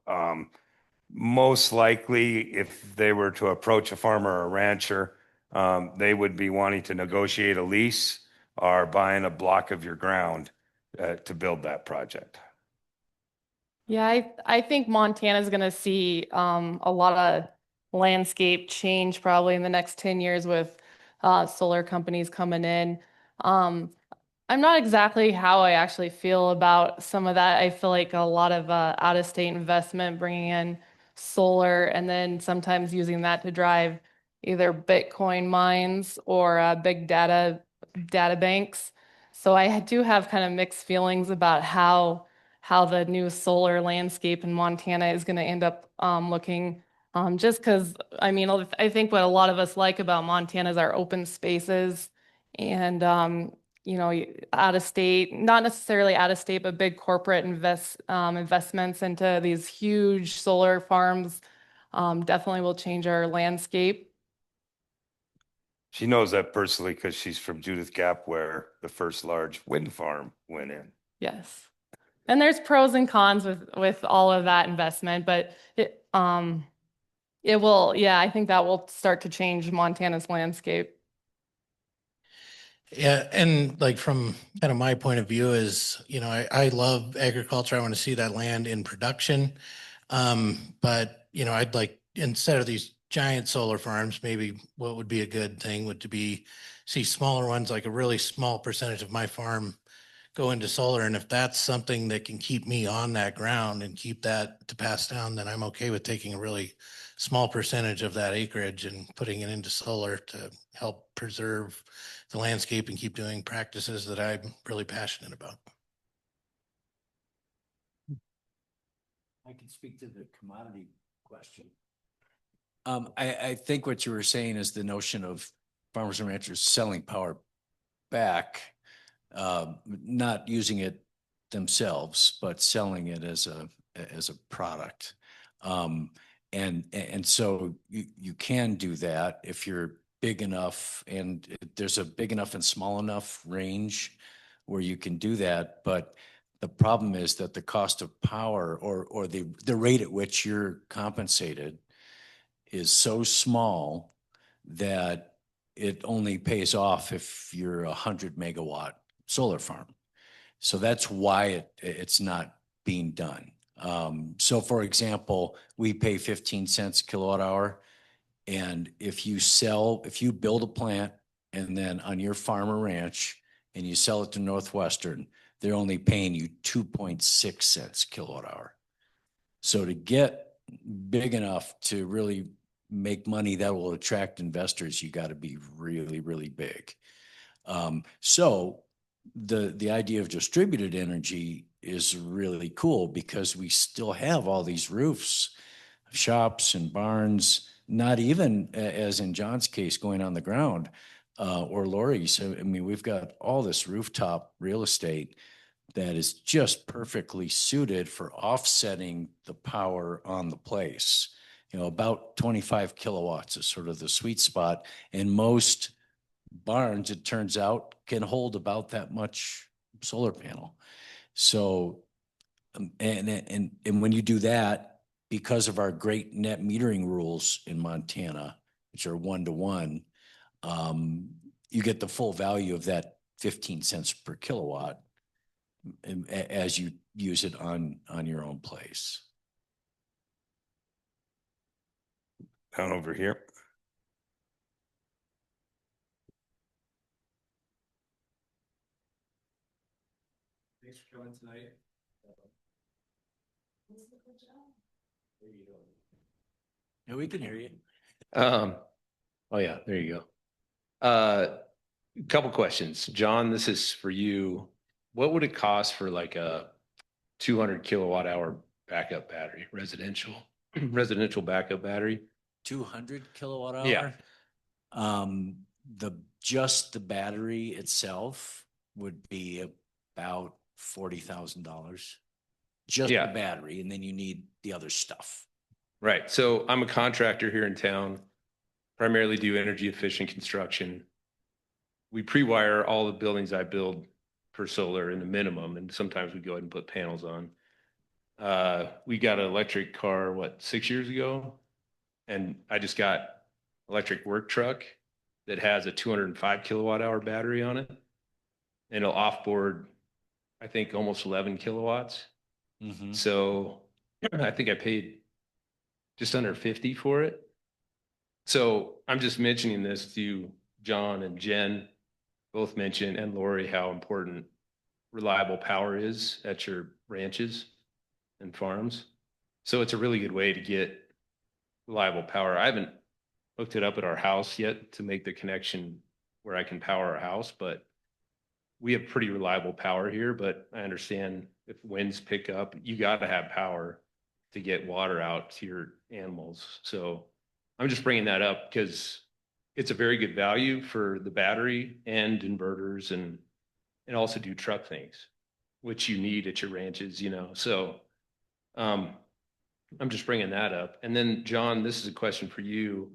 most likely, if they were to approach a farmer or a rancher, they would be wanting to negotiate a lease or buying a block of your ground to build that project. Yeah, I think Montana's going to see a lot of landscape change probably in the next 10 years with solar companies coming in. I'm not exactly how I actually feel about some of that. I feel like a lot of out-of-state investment bringing in solar and then sometimes using that to drive either Bitcoin mines or big data banks. So I do have kind of mixed feelings about how the new solar landscape in Montana is going to end up looking. Just because, I mean, I think what a lot of us like about Montana is our open spaces and you know, out of state, not necessarily out of state, but big corporate investments into these huge solar farms definitely will change our landscape. She knows that personally because she's from Judith Gap, where the first large wind farm went in. Yes. And there's pros and cons with all of that investment, but it will, yeah, I think that will start to change Montana's landscape. Yeah, and like from kind of my point of view is, I love agriculture. I want to see that land in production. But I'd like, instead of these giant solar farms, maybe what would be a good thing would to be see smaller ones, like a really small percentage of my farm go into solar. And if that's something that can keep me on that ground and keep that to pass down, then I'm okay with taking a really small percentage of that acreage and putting it into solar to help preserve the landscape and keep doing practices that I'm really passionate about. I can speak to the commodity question. I think what you were saying is the notion of farmers and ranchers selling power back, not using it themselves, but selling it as a product. And so you can do that if you're big enough, and there's a big enough and small enough range where you can do that. But the problem is that the cost of power or the rate at which you're compensated is so small that it only pays off if you're a 100 megawatt solar farm. So that's why it's not being done. So for example, we pay 15 cents kilowatt hour. And if you build a plant and then on your farm or ranch and you sell it to Northwestern, they're only paying you 2.6 cents kilowatt hour. So to get big enough to really make money that will attract investors, you got to be really, really big. So the idea of distributed energy is really cool because we still have all these roofs, shops and barns, not even as in John's case going on the ground or Laurie's. I mean, we've got all this rooftop real estate that is just perfectly suited for offsetting the power on the place. About 25 kilowatts is sort of the sweet spot. And most barns, it turns out, can hold about that much solar panel. So, and when you do that, because of our great net metering rules in Montana, which are 1-to-1, you get the full value of that 15 cents per kilowatt as you use it on your own place. Down over here. Thanks for coming tonight. There you go. Yeah, we can hear you. Oh yeah, there you go. Couple questions. John, this is for you. What would it cost for like a 200 kilowatt hour backup battery, residential backup battery? 200 kilowatt hour? Yeah. Just the battery itself would be about $40,000. Just Yeah. the battery, and then you need the other stuff. Right. So I'm a contractor here in town, primarily do energy efficient construction. We pre-wire all the buildings I build for solar in the minimum, and sometimes we go ahead and put panels on. We got an electric car, 6 years ago? And I just got electric work truck. that has a 205 kilowatt hour battery on it. And it'll offboard, I think, almost 11 kilowatts. Mhm. So I think I paid just under 50 for it. So I'm just mentioning this to John and Jen, both mentioned, and Laurie, how important reliable power is at your ranches and farms. So it's a really good way to get reliable power. I haven't hooked it up at our house yet to make the connection where I can power our house, but we have pretty reliable power here. But I understand if winds pick up, you got to have power to get water out to your animals. So I'm just bringing that up because it's a very good value for the battery and inverters and also do truck things, which you need at your ranches, you know. So I'm just bringing that up. And then John, this is a question for you.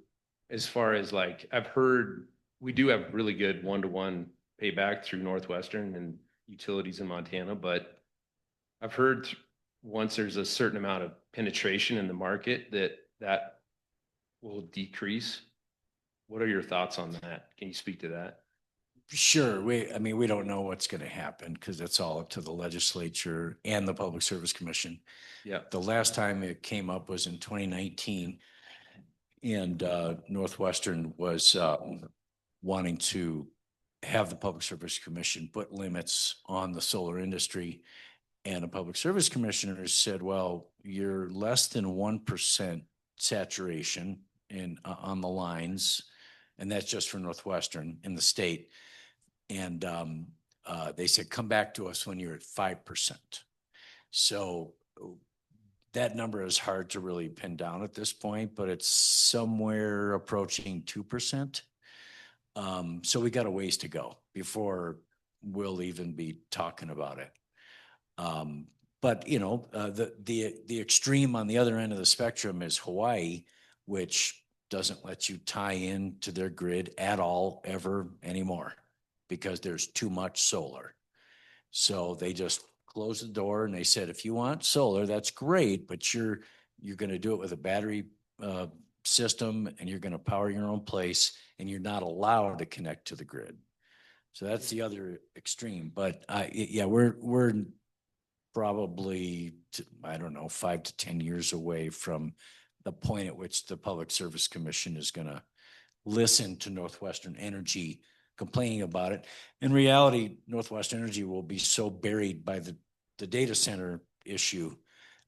As far as like, I've heard we do have really good one-to-one payback through Northwestern and utilities in Montana, but I've heard once there's a certain amount of penetration in the market that will decrease. What are your thoughts on that? Can you speak to that? Sure. I mean, we don't know what's going to happen because it's all up to the legislature and the Public Service Commission. Yeah. The last time it came up was in 2019, and Northwestern was wanting to have the Public Service Commission put limits on the solar industry. And the Public Service Commissioner said, well, you're less than 1% saturation on the lines, and that's just for Northwestern in the state. And they said, come back to us when you're at 5%. So that number is hard to really pin down at this point, but it's somewhere approaching 2%. So we got a ways to go before we'll even be talking about it. But you know, the extreme on the other end of the spectrum is Hawaii, which doesn't let you tie in to their grid at all ever anymore because there's too much solar. So they just closed the door and they said, if you want solar, that's great, but you're going to do it with a battery system and you're going to power your own place and you're not allowed to connect to the grid. So that's the other extreme. But yeah, we're probably, I don't know, 5 to 10 years away from the point at which the Public Service Commission is going to listen to Northwestern Energy complaining about it. In reality, Northwestern Energy will be so buried by the data center issue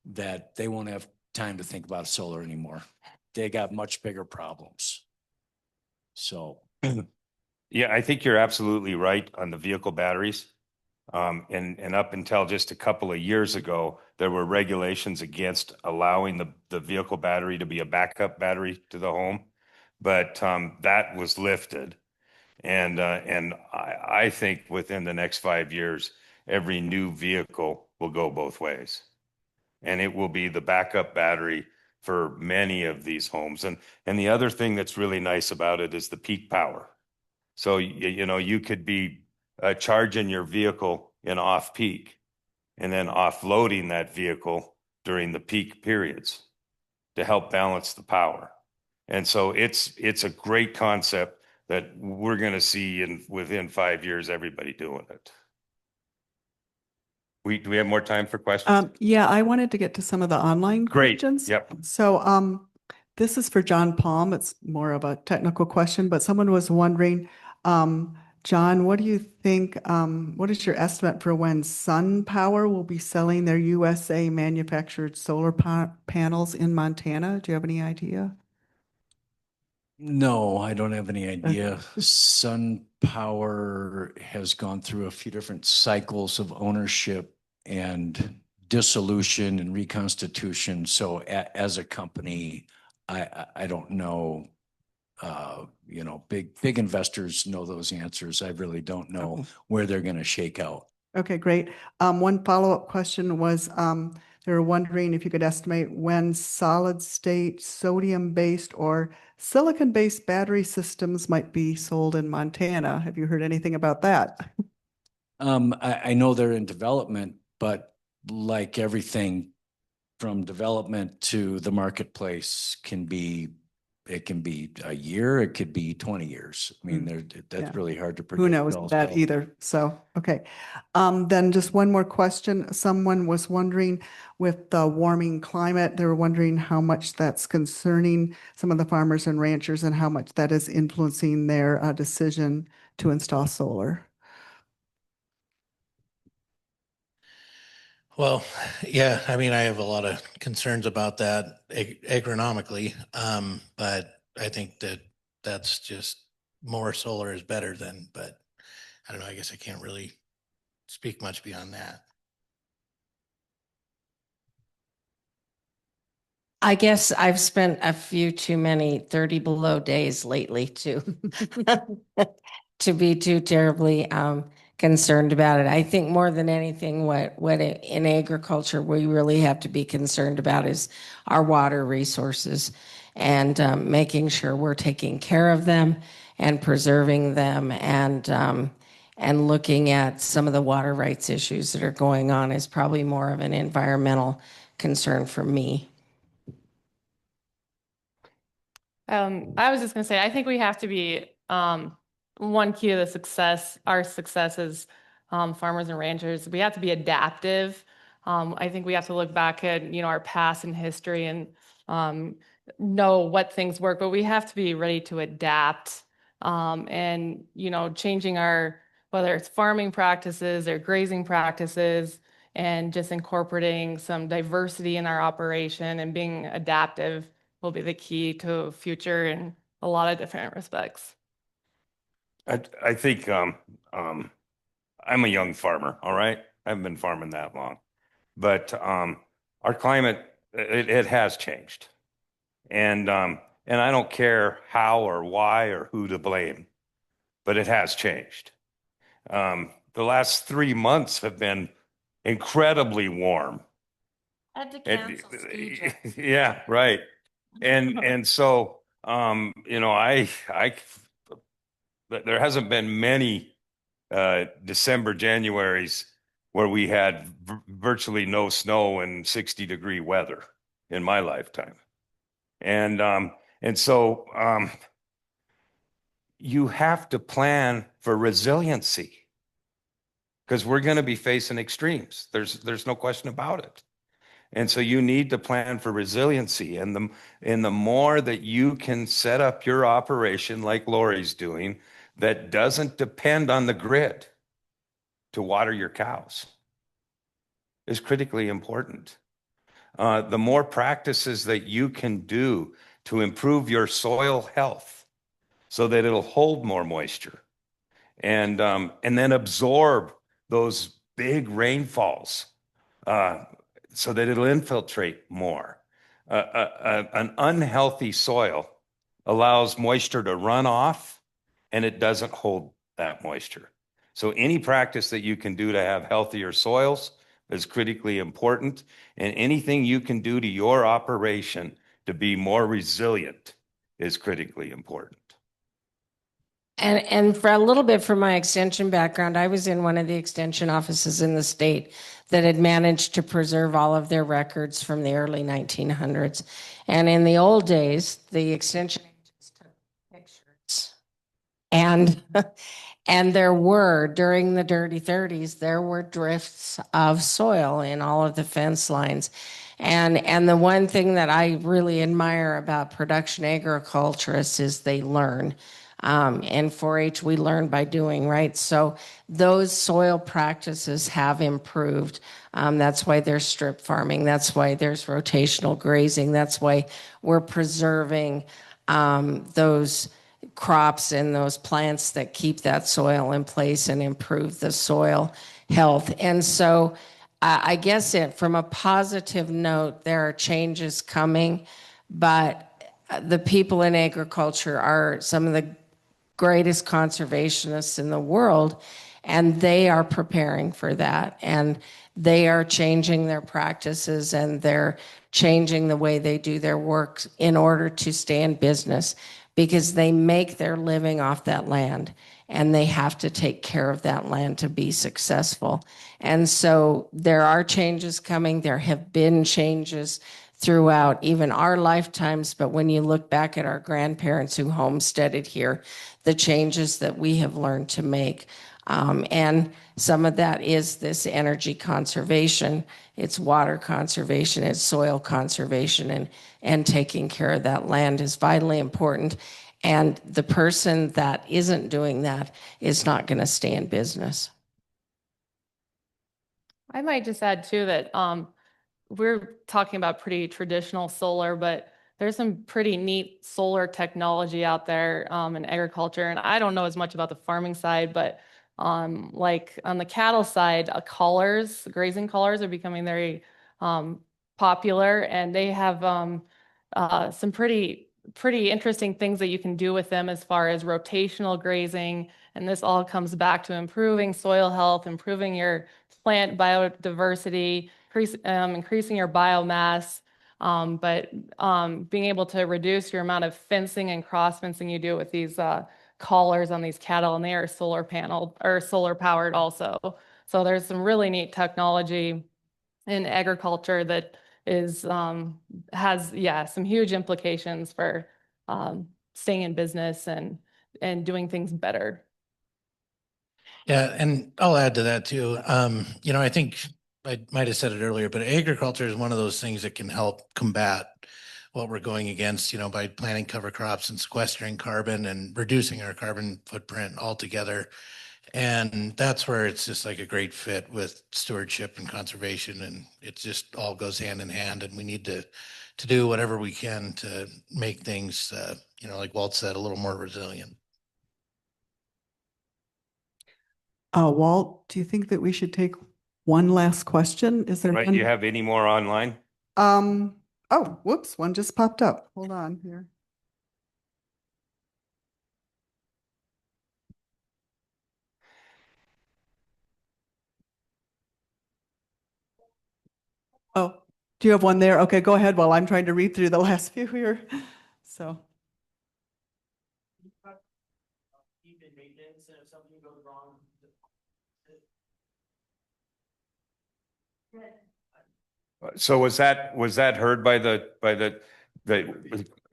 that they won't have time to think about solar anymore. They got much bigger problems. So. Yeah, I think you're absolutely right on the vehicle batteries. And up until just a couple of years ago, there were regulations against allowing the vehicle battery to be a backup battery to the home, but that was lifted. And I think within the next 5 years, every new vehicle will go both ways, and it will be the backup battery for many of these homes. And the other thing that's really nice about it is the peak power. So you know, you could be charging your vehicle in off peak and then offloading that vehicle during the peak periods to help balance the power. And so it's a great concept that we're going to see within 5 years, everybody doing it. Do we have more time for questions? Yeah, I wanted to get to some of the online Great. questions. Yep. So this is for John Palm. It's more of a technical question, but someone was wondering, John, what do you think, what is your estimate for when SunPower will be selling their USA manufactured solar panels in Montana? Do you have any idea? No, I don't have any idea. SunPower has gone through a few different cycles of ownership and dissolution and reconstitution. So as a company, I don't know. You know, big investors know those answers. I really don't know where they're going to shake out. Okay, great. One follow-up question was, they were wondering if you could estimate when solid state sodium-based or silicon-based battery systems might be sold in Montana. Have you heard anything about that? I know they're in development, but like everything from development to the marketplace can be it can be a year, it could be 20 years. I mean, Yeah. that's really hard to predict. Who knows that also. either? So, okay. Then just one more question. Someone was wondering with the warming climate, they were wondering how much that's concerning some of the farmers and ranchers and how much that is influencing their decision to install solar. Well, yeah, I mean, I have a lot of concerns about that agronomically, but I think that that's just more solar is better than, but I don't know, I guess I can't really speak much beyond that. I guess I've spent a few too many 30 below days lately to to be too terribly concerned about it. I think more than anything, in agriculture we really have to be concerned about is our water resources and making sure we're taking care of them and preserving them and looking at some of the water rights issues that are going on is probably more of an environmental concern for me. I was just gonna say, I think we have to be, one key to our success as farmers and ranchers, we have to be adaptive. I think we have to look back at, our past and history and know what things work, but we have to be ready to adapt. And, changing whether it's farming practices or grazing practices, and just incorporating some diversity in our operation and being adaptive will be the key to future in a lot of different respects. I think I'm a young farmer, all right? I haven't been farming that long. But our climate, it has changed. And I don't care how or why or who to blame, but it has changed. The last 3 months have been incredibly warm. I had to cancel ski trips. Yeah, right. And so there hasn't been many December, Januaries where we had virtually no snow and 60-degree weather in my lifetime. And so you have to plan for resiliency because we're going to be facing extremes. There's no question about it. And so you need to plan for resiliency. And the more that you can set up your operation like Laurie's doing, that doesn't depend on the grid to water your cows, is critically important. The more practices that you can do to improve your soil health so that it'll hold more moisture and then absorb those big rainfalls so that it'll infiltrate more. An unhealthy soil allows moisture to run off and it doesn't hold that moisture. So any practice that you can do to have healthier soils is critically important. And anything you can do to your operation to be more resilient is critically important. And for a little bit from my extension background, I was in one of the extension offices in the state that had managed to preserve all of their records from the early 1900s. And in the old days, the extension agents took pictures. And there were, during the dirty 30s, there were drifts of soil in all of the fence lines. And the one thing that I really admire about production agriculturists is they learn. In 4-H, we learn by doing, right? So those soil practices have improved. That's why there's strip farming. That's why there's rotational grazing. That's why we're preserving those crops and those plants that keep that soil in place and improve the soil health. And so I guess from a positive note, there are changes coming, but the people in agriculture are some of the greatest conservationists in the world, and they are preparing for that, and they are changing their practices and they're changing the way they do their work in order to stay in business, because they make their living off that land and they have to take care of that land to be successful. And so there are changes coming. There have been changes throughout even our lifetimes. But when you look back at our grandparents who homesteaded here, the changes that we have learned to make. And some of that is this energy conservation, it's water conservation, it's soil conservation, and taking care of that land is vitally important. And the person that isn't doing that is not going to stay in business. I might just add too that we're talking about pretty traditional solar, but there's some pretty neat solar technology out there in agriculture. And I don't know as much about the farming side, but like on the cattle side, collars, grazing collars are becoming very popular, and they have some pretty interesting things that you can do with them as far as rotational grazing. And this all comes back to improving soil health, improving your plant biodiversity, increasing your biomass, but being able to reduce your amount of fencing and cross fencing you do with these collars on these cattle, and they are solar panel or solar powered also. So there's some really neat technology in agriculture that is has some huge implications for staying in business and doing things better. Yeah, and I'll add to that too. I think I might have said it earlier, but agriculture is one of those things that can help combat what we're going against, by planting cover crops and sequestering carbon and reducing our carbon footprint altogether. And that's where it's just like a great fit with stewardship and conservation, and it just all goes hand in hand. And we need to do whatever we can to make things, like Walt said, a little more resilient. Walt, do you think that we should take one last question? Is there Right, one? do you have any more online? Oh, whoops, one just popped up. Hold on here. Oh, do you have one there? Okay, go ahead while I'm trying to read through the last few here. So. So was that heard by the,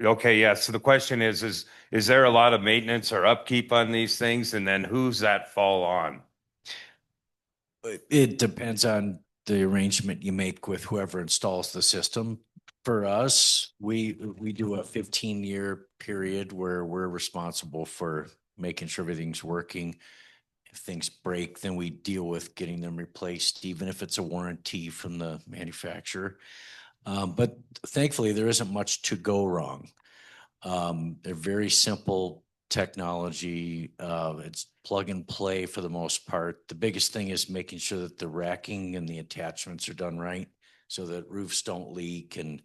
okay, yeah. So the question is there a lot of maintenance or upkeep on these things? And then who's that fall on? It depends on the arrangement you make with whoever installs the system. For us, we do a 15-year period where we're responsible for making sure everything's working. If things break, then we deal with getting them replaced, even if it's a warranty from the manufacturer. But thankfully, there isn't much to go wrong. They're very simple technology. It's plug and play for the most part. The biggest thing is making sure that the racking and the attachments are done right so that roofs don't leak and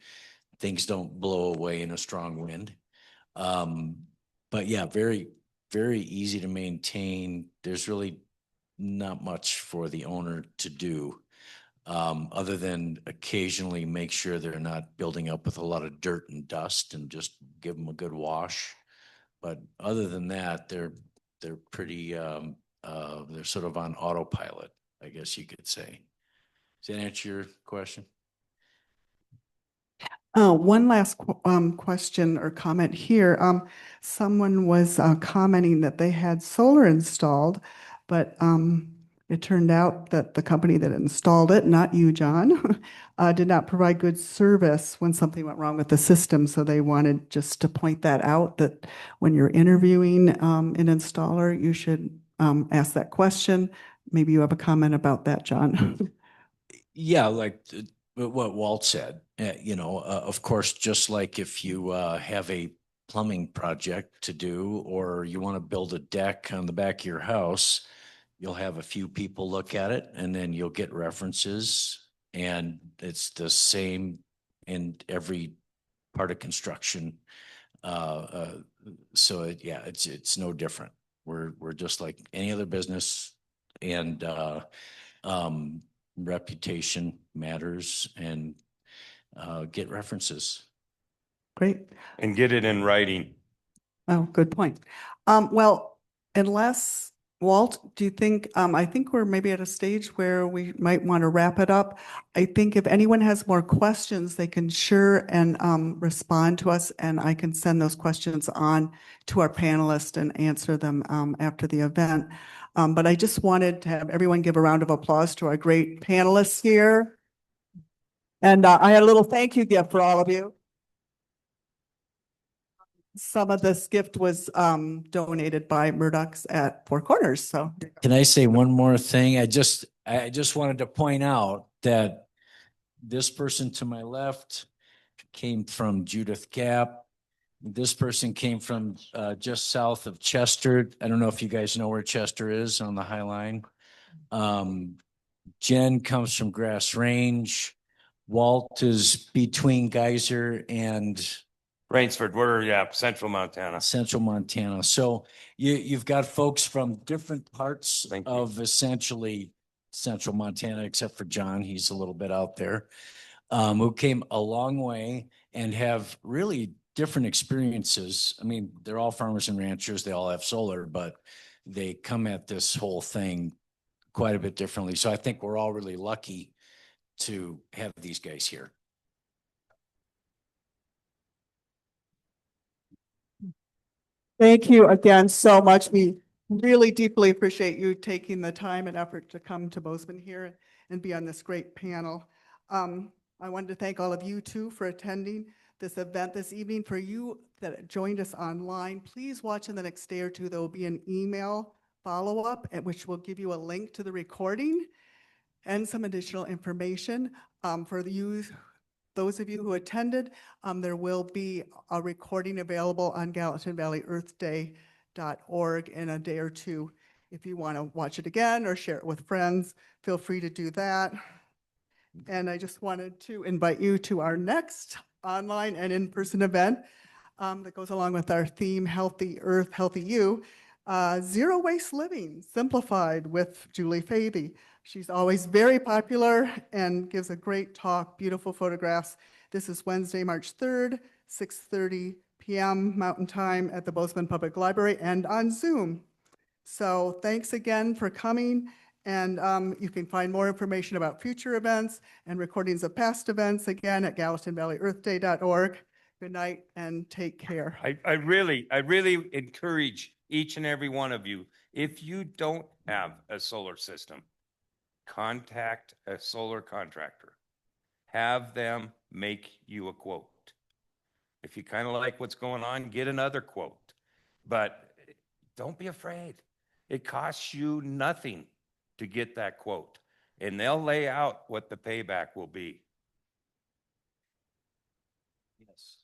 things don't blow away in a strong wind. But yeah, very, very easy to maintain. There's really not much for the owner to do. Other than occasionally make sure they're not building up with a lot of dirt and dust and just give them a good wash. But other than that, they're pretty, they're sort of on autopilot, I guess you could say. Does that answer your question? One last question or comment here. Someone was commenting that they had solar installed, but it turned out that the company that installed it, not you, John, did not provide good service when something went wrong with the system. So they wanted just to point that out, that when you're interviewing an installer, you should ask that question. Maybe you have a comment about that, John. Yeah, like what Walt said, of course, just like if you have a plumbing project to do, or you want to build a deck on the back of your house, you'll have a few people look at it and then you'll get references, and it's the same in every part of construction. So it's no different. We're just like any other business, and reputation matters, and get references. Great. And get it in writing. Oh, good point. Well, unless Walt, do you think, I think we're maybe at a stage where we might want to wrap it up. I think if anyone has more questions, they can sure and respond to us, and I can send those questions on to our panelists and answer them after the event. But I just wanted to have everyone give a round of applause to our great panelists here. And I had a little thank you gift for all of you. Some of this gift was donated by Murdoch's at Four Corners, so. Can I say one more thing? I just wanted to point out that this person to my left came from Judith Gap. This person came from just south of Chester. I don't know if you guys know where Chester is on the High Line. Jen comes from Grass Range. Walt is between Geyser and Rainsford, we're, Central Montana. Central Montana. So you've got folks from different parts Thank you. of essentially Central Montana, except for John, he's a little bit out there, who came a long way and have really different experiences. I mean, they're all farmers and ranchers, they all have solar, but they come at this whole thing quite a bit differently. So I think we're all really lucky to have these guys here. Thank you again so much. We really deeply appreciate you taking the time and effort to come to Bozeman here and be on this great panel. I wanted to thank all of you too for attending this event this evening. For you that joined us online, please watch in the next day or two. There will be an email follow-up which will give you a link to the recording and some additional information. For those of you who attended, there will be a recording available on GallatinValleyEarthDay.org in a day or two. If you want to watch it again or share it with friends, feel free to do that. And I just wanted to invite you to our next online and in-person event that goes along with our theme, Healthy Earth, Healthy You, Zero Waste Living, Simplified with Julie Fahey. She's always very popular and gives a great talk, beautiful photographs. This is Wednesday, March 3rd, 6:30 p.m. Mountain Time at the Bozeman Public Library and on Zoom. So thanks again for coming. And you can find more information about future events and recordings of past events again at GallatinValleyEarthDay.org. Good night and take care. I really encourage each and every one of you, if you don't have a solar system, contact a solar contractor. Have them make you a quote. If you kind of like what's going on, get another quote. But don't be afraid. It costs you nothing to get that quote, and they'll lay out what the payback will be. Yes.